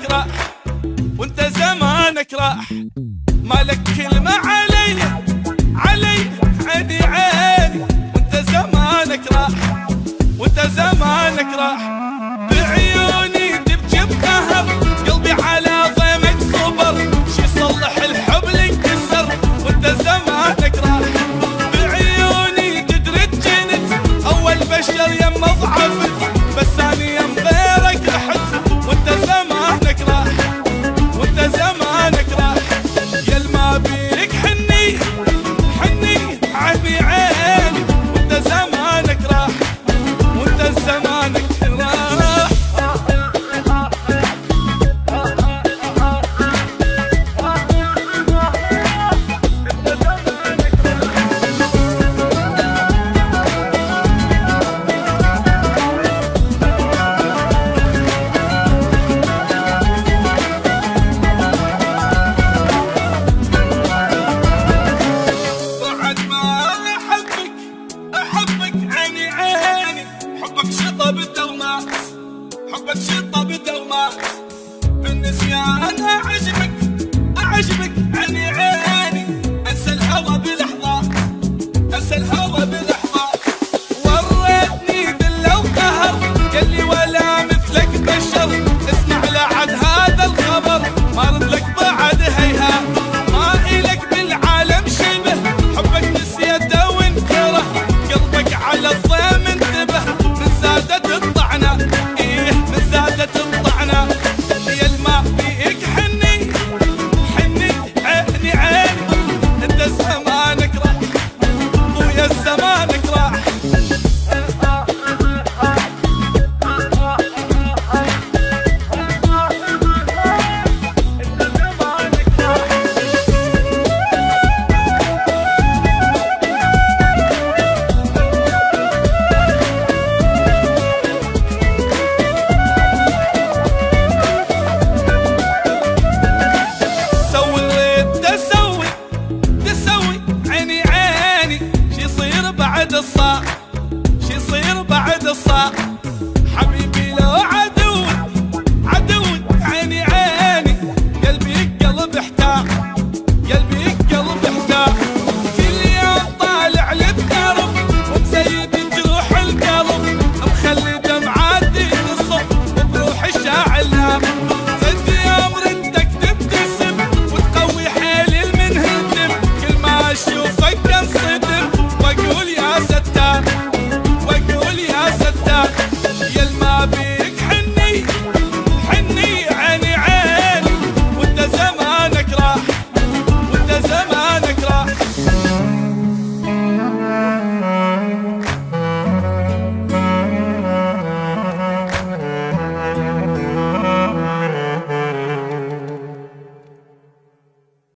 زمانك راح وانت زمانك راح، مالك كلمة علي علي عيني عيني، وانت زمانك راح وانت زمانك راح، بعيوني تبكي بقهر قلبي على ضيمك صبر، شي يصلح الحب اللي انكسر وانت زمانك راح، بعيوني تدري تجنت اول بشر يم ضعفت، بس اني يم غيرك رحت وانت زمانك راح وانت زمانك راح، يل ما بيك حني حني عيني عيني، وانت زمانك راح وانت زمانك راح. حبك شطة بالدومات حبك شطة بالدومات، بالنسيان أعجبك أعجبك